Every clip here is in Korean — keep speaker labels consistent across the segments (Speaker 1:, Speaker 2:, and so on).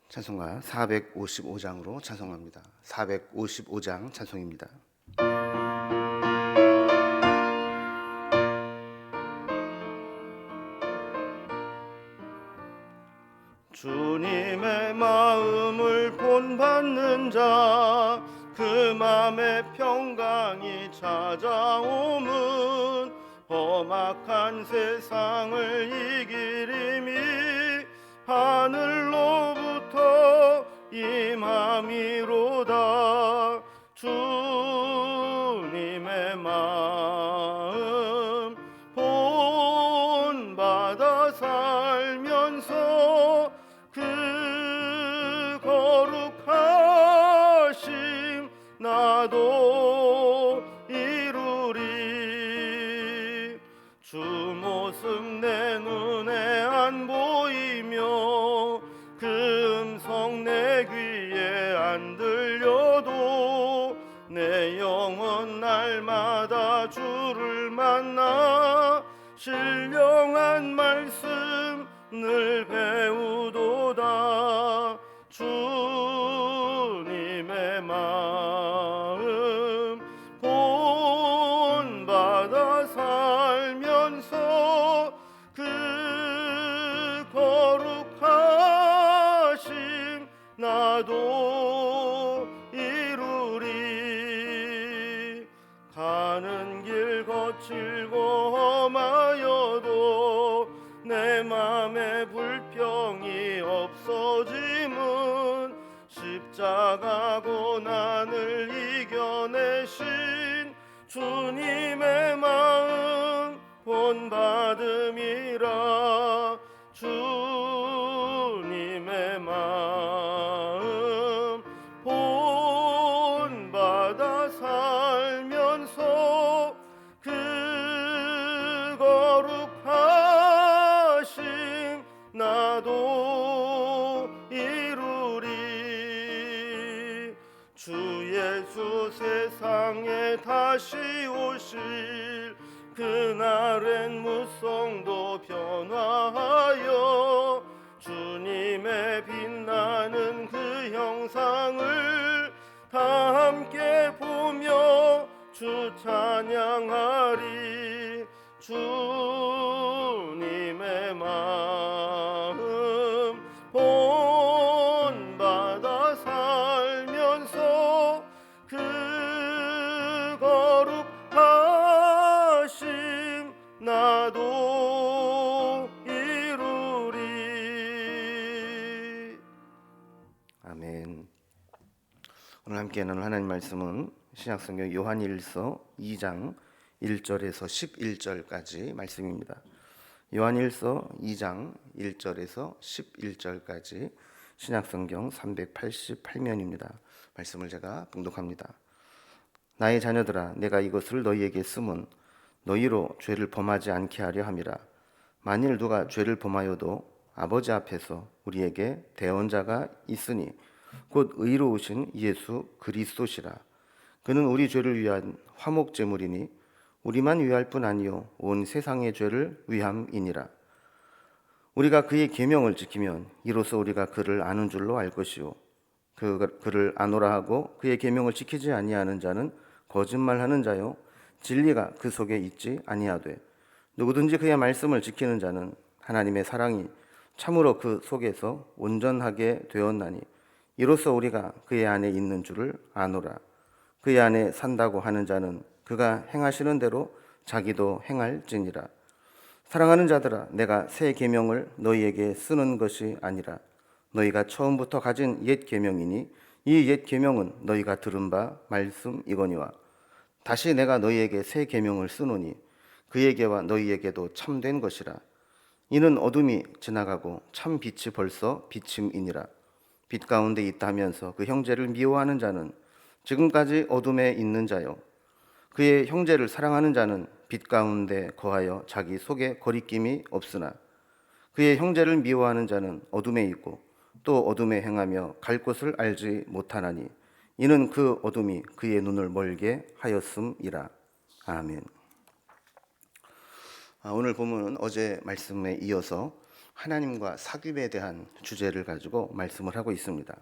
Speaker 1: 찬송가 455장으로 찬송합니다. 455장 찬송입니다. 주님의 마음을 본받는 자, 그 맘에 평강이 찾아오면 험악한 세상을 이길 힘이 하늘로부터 임함이로다. 주님의 마음 본받아 살면서 그 거룩하심 나도 이루리. 주 모습 내 눈에 안 보이며 그 음성 내 귀에 안 들려도 내 영혼 날마다 주를 만나 신령한 말씀 늘 배우도다. 주님의 마음 본받아 살면서 그 거룩하심 나도 이루리. 가는 길 거칠고 험하여도 내 맘에 불평이 없어짐은 십자가 고난을 이겨내신 주님의 마음 본받음이라. 주님의 마음 본받아 살면서 그 거룩하심 나도 이루리. 주 예수 세상에 다시 오실 그날엔 무성도 변화하여 주님의 빛나는 그 형상을 다 함께 보며 주 찬양하리. 주님의 마음 본받아 살면서 그 거룩하심 나도 이루리. 아멘. 오늘 함께 나눌 하나님 말씀은 신약성경 요한일서 2장 1절에서 11절까지 말씀입니다. 요한일서 2장 1절에서 11절까지 신약성경 388면입니다. 말씀을 제가 봉독합니다. 나의 자녀들아, 내가 이것을 너희에게 쓰면 너희로 죄를 범하지 않게 하려 함이라. 만일 누가 죄를 범하여도 아버지 앞에서 우리에게 대언자가 있으니 곧 의로우신 예수 그리스도시라. 그는 우리 죄를 위한 화목제물이니 우리만 위할 뿐 아니요 온 세상의 죄를 위함이니라. 우리가 그의 계명을 지키면 이로써 우리가 그를 아는 줄로 알 것이요 그를 아노라 하고 그의 계명을 지키지 아니하는 자는 거짓말하는 자요 진리가 그 속에 있지 아니하되 누구든지 그의 말씀을 지키는 자는 하나님의 사랑이 참으로 그 속에서 온전하게 되었나니 이로써 우리가 그의 안에 있는 줄을 아노라. 그의 안에 산다고 하는 자는 그가 행하시는 대로 자기도 행할지니라. 사랑하는 자들아, 내가 새 계명을 너희에게 쓰는 것이 아니라 너희가 처음부터 가진 옛 계명이니 이 옛 계명은 너희가 들은 바 말씀이거니와 다시 내가 너희에게 새 계명을 쓰노니 그에게와 너희에게도 참된 것이라. 이는 어둠이 지나가고 참 빛이 벌써 비침이니라. 빛 가운데 있다면서 그 형제를 미워하는 자는 지금까지 어둠에 있는 자요 그의 형제를 사랑하는 자는 빛 가운데 거하여 자기 속에 거리낌이 없으나 그의 형제를 미워하는 자는 어둠에 있고 또 어둠에 행하며 갈 곳을 알지 못하나니 이는 그 어둠이 그의 눈을 멀게 하였음이라. 아멘. 오늘 본문은 어제 말씀에 이어서 하나님과 사귐에 대한 주제를 가지고 말씀을 하고 있습니다.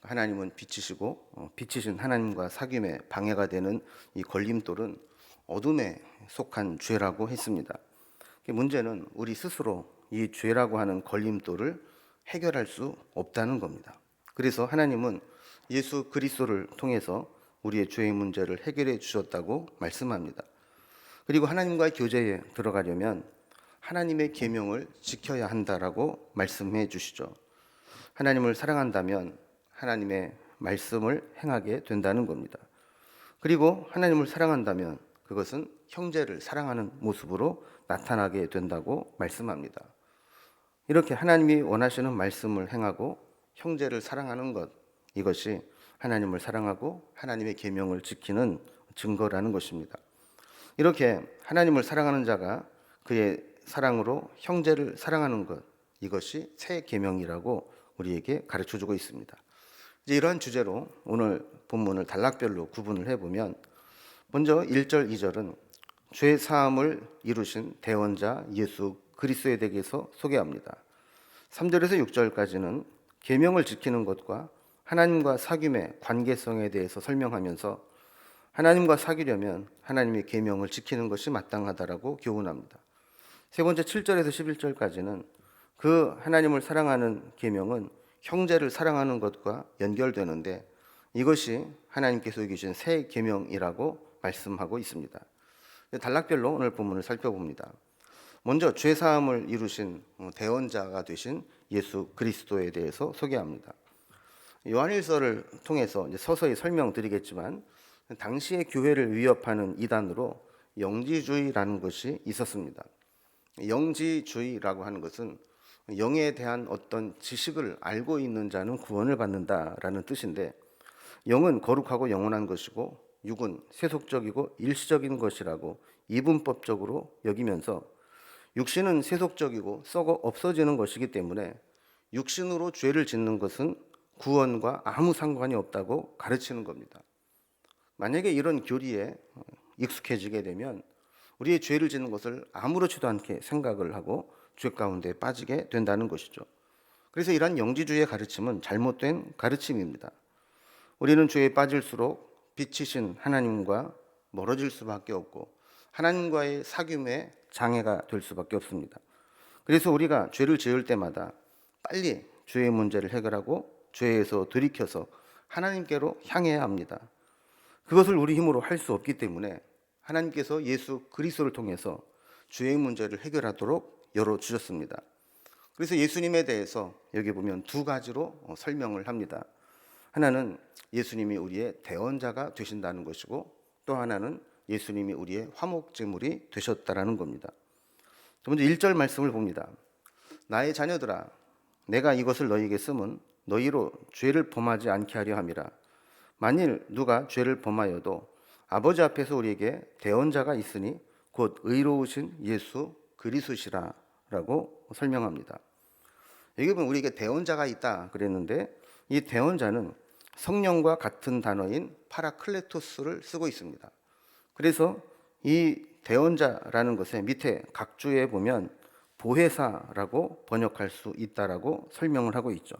Speaker 1: 하나님은 빛이시고 빛이신 하나님과 사귐에 방해가 되는 이 걸림돌은 어둠에 속한 죄라고 했습니다. 문제는 우리 스스로 이 죄라고 하는 걸림돌을 해결할 수 없다는 겁니다. 그래서 하나님은 예수 그리스도를 통해서 우리의 죄의 문제를 해결해 주셨다고 말씀합니다. 그리고 하나님과의 교제에 들어가려면 하나님의 계명을 지켜야 한다라고 말씀해 주시죠. 하나님을 사랑한다면 하나님의 말씀을 행하게 된다는 겁니다. 그리고 하나님을 사랑한다면 그것은 형제를 사랑하는 모습으로 나타나게 된다고 말씀합니다. 이렇게 하나님이 원하시는 말씀을 행하고 형제를 사랑하는 것, 이것이 하나님을 사랑하고 하나님의 계명을 지키는 증거라는 것입니다. 이렇게 하나님을 사랑하는 자가 그의 사랑으로 형제를 사랑하는 것, 이것이 새 계명이라고 우리에게 가르쳐주고 있습니다. 이제 이러한 주제로 오늘 본문을 단락별로 구분을 해보면, 먼저 1절, 2절은 죄 사함을 이루신 대원자 예수 그리스도에 대해서 소개합니다. 3절에서 6절까지는 계명을 지키는 것과 하나님과 사귐의 관계성에 대해서 설명하면서 하나님과 사귀려면 하나님의 계명을 지키는 것이 마땅하다라고 교훈합니다. 세 번째 7절에서 11절까지는 그 하나님을 사랑하는 계명은 형제를 사랑하는 것과 연결되는데 이것이 하나님께서 주신 새 계명이라고 말씀하고 있습니다. 단락별로 오늘 본문을 살펴봅니다. 먼저 죄 사함을 이루신 대언자가 되신 예수 그리스도에 대해서 소개합니다. 요한일서를 통해서 서서히 설명드리겠지만, 당시의 교회를 위협하는 이단으로 영지주의라는 것이 있었습니다. 영지주의라고 하는 것은 영에 대한 어떤 지식을 알고 있는 자는 구원을 받는다라는 뜻인데, 영은 거룩하고 영원한 것이고 육은 세속적이고 일시적인 것이라고 이분법적으로 여기면서 육신은 세속적이고 썩어 없어지는 것이기 때문에 육신으로 죄를 짓는 것은 구원과 아무 상관이 없다고 가르치는 겁니다. 만약에 이런 교리에 익숙해지게 되면 우리의 죄를 짓는 것을 아무렇지도 않게 생각을 하고 죄 가운데 빠지게 된다는 것이죠. 그래서 이러한 영지주의의 가르침은 잘못된 가르침입니다. 우리는 죄에 빠질수록 빛이신 하나님과 멀어질 수밖에 없고 하나님과의 사귐에 장애가 될 수밖에 없습니다. 그래서 우리가 죄를 지을 때마다 빨리 죄의 문제를 해결하고 죄에서 돌이켜서 하나님께로 향해야 합니다. 그것을 우리 힘으로 할 수 없기 때문에 하나님께서 예수 그리스도를 통해서 죄의 문제를 해결하도록 열어주셨습니다. 그래서 예수님에 대해서 여기 보면 두 가지로 설명을 합니다. 하나는 예수님이 우리의 대언자가 되신다는 것이고, 또 하나는 예수님이 우리의 화목제물이 되셨다라는 겁니다. 먼저 1절 말씀을 봅니다. 나의 자녀들아, 내가 이것을 너희에게 쓰면 너희로 죄를 범하지 않게 하려 함이라. 만일 누가 죄를 범하여도 아버지 앞에서 우리에게 대언자가 있으니 곧 의로우신 예수 그리스도시라 라고 설명합니다. 여기 보면 우리에게 대언자가 있다 그랬는데, 이 대언자는 성령과 같은 단어인 파라클레토스를 쓰고 있습니다. 그래서 이 대언자라는 것의 밑에 각주에 보면 보혜사라고 번역할 수 있다라고 설명을 하고 있죠.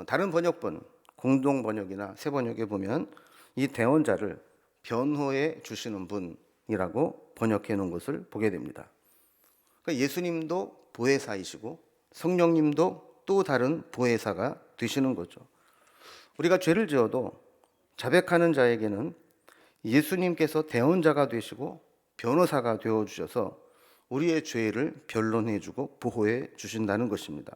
Speaker 1: 다른 번역본, 공동 번역이나 새 번역에 보면 이 대언자를 변호해 주시는 분이라고 번역해 놓은 것을 보게 됩니다. 그러니까 예수님도 보혜사이시고 성령님도 또 다른 보혜사가 되시는 거죠. 우리가 죄를 지어도 자백하는 자에게는 예수님께서 대언자가 되시고 변호사가 되어 주셔서 우리의 죄를 변론해 주고 보호해 주신다는 것입니다.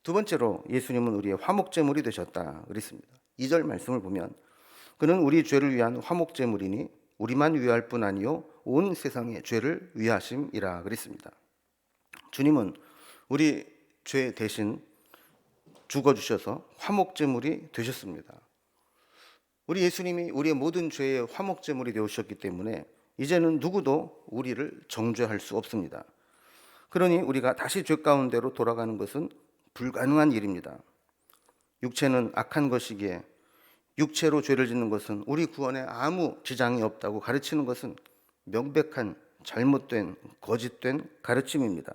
Speaker 1: 두 번째로 예수님은 우리의 화목제물이 되셨다 그랬습니다. 2절 말씀을 보면 그는 우리 죄를 위한 화목제물이니 우리만 위할 뿐 아니요 온 세상의 죄를 위하심이라 그랬습니다. 주님은 우리 죄 대신 죽어주셔서 화목제물이 되셨습니다. 우리 예수님이 우리의 모든 죄의 화목제물이 되셨기 때문에 이제는 누구도 우리를 정죄할 수 없습니다. 그러니 우리가 다시 죄 가운데로 돌아가는 것은 불가능한 일입니다. 육체는 악한 것이기에 육체로 죄를 짓는 것은 우리 구원에 아무 지장이 없다고 가르치는 것은 명백한 잘못된 거짓된 가르침입니다.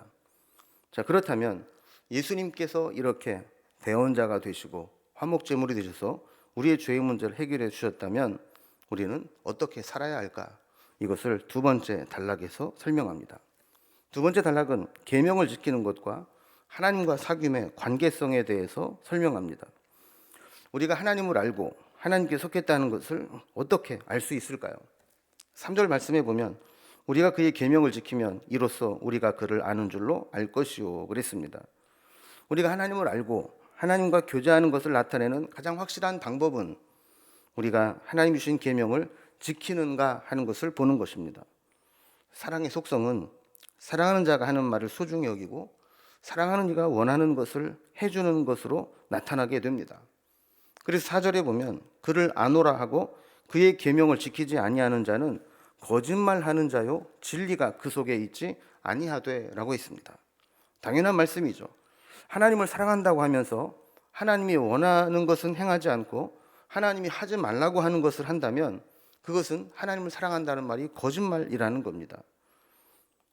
Speaker 1: 자, 그렇다면 예수님께서 이렇게 대언자가 되시고 화목제물이 되셔서 우리의 죄의 문제를 해결해 주셨다면 우리는 어떻게 살아야 할까? 이것을 두 번째 단락에서 설명합니다. 두 번째 단락은 계명을 지키는 것과 하나님과 사귐의 관계성에 대해서 설명합니다. 우리가 하나님을 알고 하나님께 속했다는 것을 어떻게 알 수 있을까요? 3절 말씀에 보면 우리가 그의 계명을 지키면 이로써 우리가 그를 아는 줄로 알 것이요 그랬습니다. 우리가 하나님을 알고 하나님과 교제하는 것을 나타내는 가장 확실한 방법은 우리가 하나님이 주신 계명을 지키는가 하는 것을 보는 것입니다. 사랑의 속성은 사랑하는 자가 하는 말을 소중히 여기고 사랑하는 이가 원하는 것을 해주는 것으로 나타나게 됩니다. 그래서 4절에 보면 그를 아노라 하고 그의 계명을 지키지 아니하는 자는 거짓말하는 자요 진리가 그 속에 있지 아니하되라고 했습니다. 당연한 말씀이죠. 하나님을 사랑한다고 하면서 하나님이 원하는 것은 행하지 않고 하나님이 하지 말라고 하는 것을 한다면 그것은 하나님을 사랑한다는 말이 거짓말이라는 겁니다.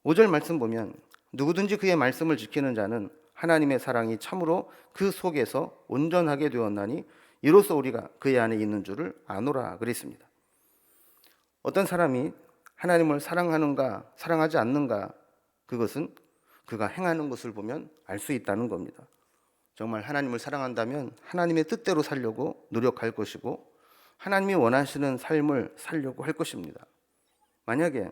Speaker 1: 5절 말씀 보면 누구든지 그의 말씀을 지키는 자는 하나님의 사랑이 참으로 그 속에서 온전하게 되었나니 이로써 우리가 그의 안에 있는 줄을 아노라 그랬습니다. 어떤 사람이 하나님을 사랑하는가 사랑하지 않는가 그것은 그가 행하는 것을 보면 알 수 있다는 겁니다. 정말 하나님을 사랑한다면 하나님의 뜻대로 살려고 노력할 것이고 하나님이 원하시는 삶을 살려고 할 것입니다. 만약에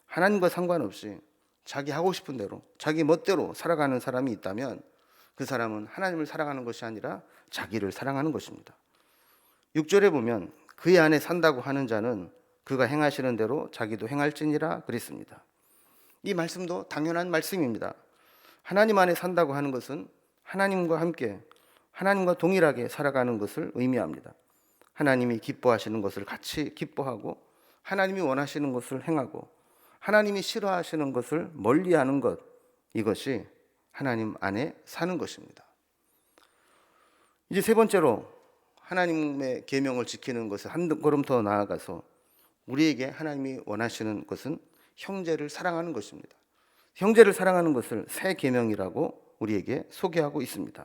Speaker 1: 하나님과 상관없이 자기 하고 싶은 대로 자기 멋대로 살아가는 사람이 있다면 그 사람은 하나님을 사랑하는 것이 아니라 자기를 사랑하는 것입니다. 6절에 보면 그의 안에 산다고 하는 자는 그가 행하시는 대로 자기도 행할지니라 그랬습니다. 이 말씀도 당연한 말씀입니다. 하나님 안에 산다고 하는 것은 하나님과 함께 하나님과 동일하게 살아가는 것을 의미합니다. 하나님이 기뻐하시는 것을 같이 기뻐하고 하나님이 원하시는 것을 행하고 하나님이 싫어하시는 것을 멀리하는 것, 이것이 하나님 안에 사는 것입니다. 이제 세 번째로 하나님의 계명을 지키는 것을 한 걸음 더 나아가서 우리에게 하나님이 원하시는 것은 형제를 사랑하는 것입니다. 형제를 사랑하는 것을 새 계명이라고 우리에게 소개하고 있습니다.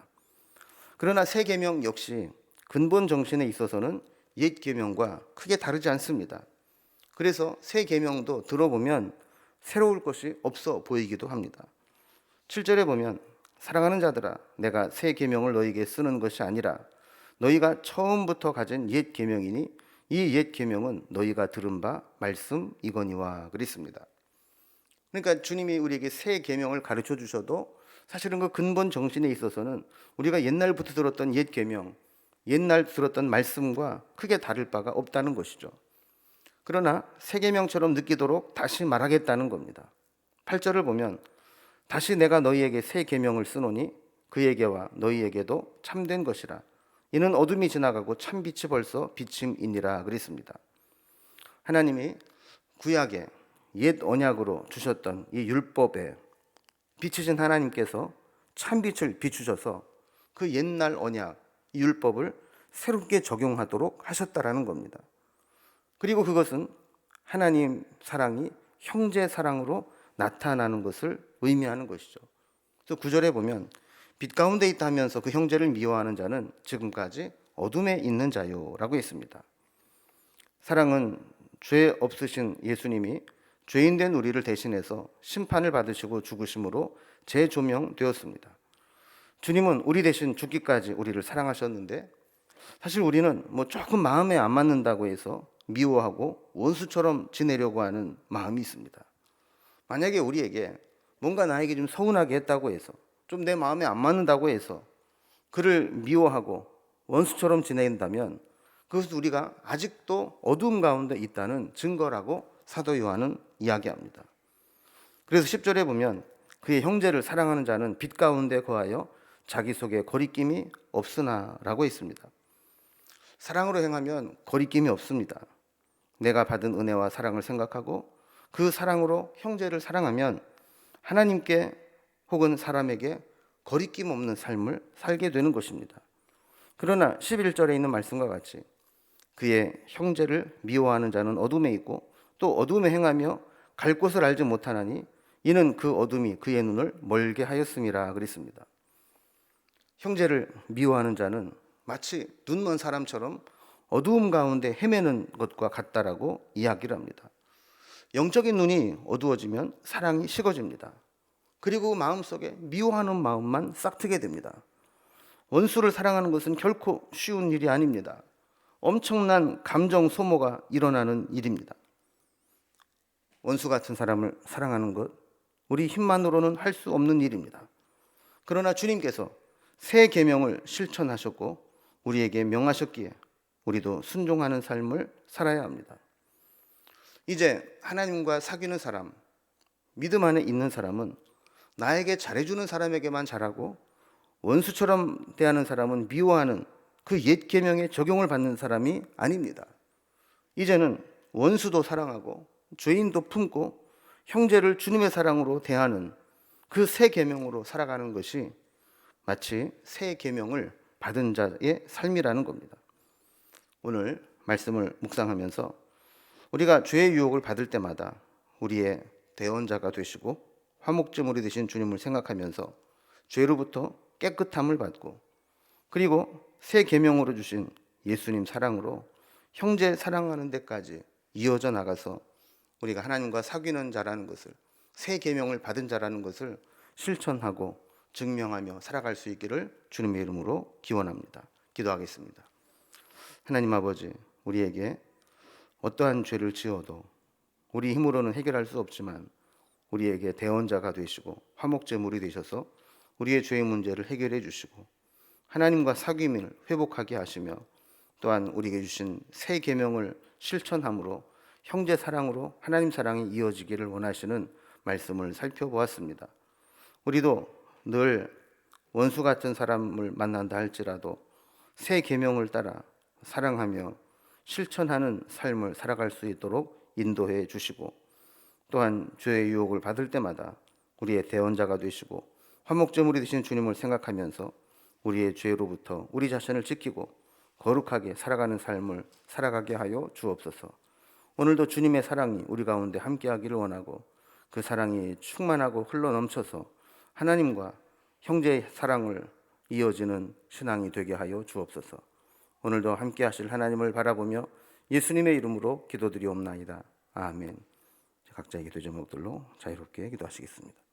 Speaker 1: 그러나 새 계명 역시 근본 정신에 있어서는 옛 계명과 크게 다르지 않습니다. 그래서 새 계명도 들어보면 새로울 것이 없어 보이기도 합니다. 7절에 보면 사랑하는 자들아 내가 새 계명을 너희에게 쓰는 것이 아니라 너희가 처음부터 가진 옛 계명이니 이 옛 계명은 너희가 들은 바 말씀이거니와 그랬습니다. 그러니까 주님이 우리에게 새 계명을 가르쳐 주셔도 사실은 그 근본 정신에 있어서는 우리가 옛날부터 들었던 옛 계명, 옛날 들었던 말씀과 크게 다를 바가 없다는 것이죠. 그러나 새 계명처럼 느끼도록 다시 말하겠다는 겁니다. 8절을 보면 다시 내가 너희에게 새 계명을 쓰노니 그에게와 너희에게도 참된 것이라 이는 어둠이 지나가고 참 빛이 벌써 비침이니라 그랬습니다. 하나님이 구약에 옛 언약으로 주셨던 이 율법에 빛이신 하나님께서 참 빛을 비추셔서 그 옛날 언약, 이 율법을 새롭게 적용하도록 하셨다라는 겁니다. 그리고 그것은 하나님 사랑이 형제 사랑으로 나타나는 것을 의미하는 것이죠. 그래서 9절에 보면 빛 가운데 있다 하면서 그 형제를 미워하는 자는 지금까지 어둠에 있는 자요라고 했습니다. 사랑은 죄 없으신 예수님이 죄인된 우리를 대신해서 심판을 받으시고 죽으심으로 재조명되었습니다. 주님은 우리 대신 죽기까지 우리를 사랑하셨는데 사실 우리는 조금 마음에 안 맞는다고 해서 미워하고 원수처럼 지내려고 하는 마음이 있습니다. 만약에 우리에게 뭔가 나에게 좀 서운하게 했다고 해서 좀 내 마음에 안 맞는다고 해서 그를 미워하고 원수처럼 지낸다면 그것은 우리가 아직도 어두움 가운데 있다는 증거라고 사도 요한은 이야기합니다. 그래서 10절에 보면 그의 형제를 사랑하는 자는 빛 가운데 거하여 자기 속에 거리낌이 없으나 라고 했습니다. 사랑으로 행하면 거리낌이 없습니다. 내가 받은 은혜와 사랑을 생각하고 그 사랑으로 형제를 사랑하면 하나님께 혹은 사람에게 거리낌 없는 삶을 살게 되는 것입니다. 그러나 11절에 있는 말씀과 같이 그의 형제를 미워하는 자는 어둠에 있고 또 어둠에 행하며 갈 곳을 알지 못하나니 이는 그 어둠이 그의 눈을 멀게 하였음이라 그랬습니다. 형제를 미워하는 자는 마치 눈먼 사람처럼 어두움 가운데 헤매는 것과 같다라고 이야기를 합니다. 영적인 눈이 어두워지면 사랑이 식어집니다. 그리고 마음속에 미워하는 마음만 싹트게 됩니다. 원수를 사랑하는 것은 결코 쉬운 일이 아닙니다. 엄청난 감정 소모가 일어나는 일입니다. 원수 같은 사람을 사랑하는 것, 우리 힘만으로는 할 수 없는 일입니다. 그러나 주님께서 새 계명을 실천하셨고 우리에게 명하셨기에 우리도 순종하는 삶을 살아야 합니다. 이제 하나님과 사귀는 사람, 믿음 안에 있는 사람은 나에게 잘해주는 사람에게만 잘하고 원수처럼 대하는 사람은 미워하는 그 옛 계명에 적용을 받는 사람이 아닙니다. 이제는 원수도 사랑하고 죄인도 품고 형제를 주님의 사랑으로 대하는 그 새 계명으로 살아가는 것이 마치 새 계명을 받은 자의 삶이라는 겁니다. 오늘 말씀을 묵상하면서 우리가 죄의 유혹을 받을 때마다 우리의 대언자가 되시고 화목제물이 되신 주님을 생각하면서 죄로부터 깨끗함을 받고 그리고 새 계명으로 주신 예수님 사랑으로 형제 사랑하는 데까지 이어져 나가서 우리가 하나님과 사귀는 자라는 것을, 새 계명을 받은 자라는 것을 실천하고 증명하며 살아갈 수 있기를 주님의 이름으로 기원합니다. 기도하겠습니다. 하나님 아버지, 우리에게 어떠한 죄를 지어도 우리 힘으로는 해결할 수 없지만 우리에게 대언자가 되시고 화목제물이 되셔서 우리의 죄의 문제를 해결해 주시고 하나님과 사귐을 회복하게 하시며 또한 우리에게 주신 새 계명을 실천함으로 형제 사랑으로 하나님 사랑이 이어지기를 원하시는 말씀을 살펴보았습니다. 우리도 늘 원수 같은 사람을 만난다 할지라도 새 계명을 따라 사랑하며 실천하는 삶을 살아갈 수 있도록 인도해 주시고 또한 죄의 유혹을 받을 때마다 우리의 대언자가 되시고 화목제물이 되신 주님을 생각하면서 우리의 죄로부터 우리 자신을 지키고 거룩하게 살아가는 삶을 살아가게 하여 주옵소서. 오늘도 주님의 사랑이 우리 가운데 함께하기를 원하고 그 사랑이 충만하고 흘러넘쳐서 하나님과 형제의 사랑을 이어지는 신앙이 되게 하여 주옵소서. 오늘도 함께 하실 하나님을 바라보며 예수님의 이름으로 기도드리옵나이다. 아멘. 각자의 기도 제목들로 자유롭게 기도하시겠습니다.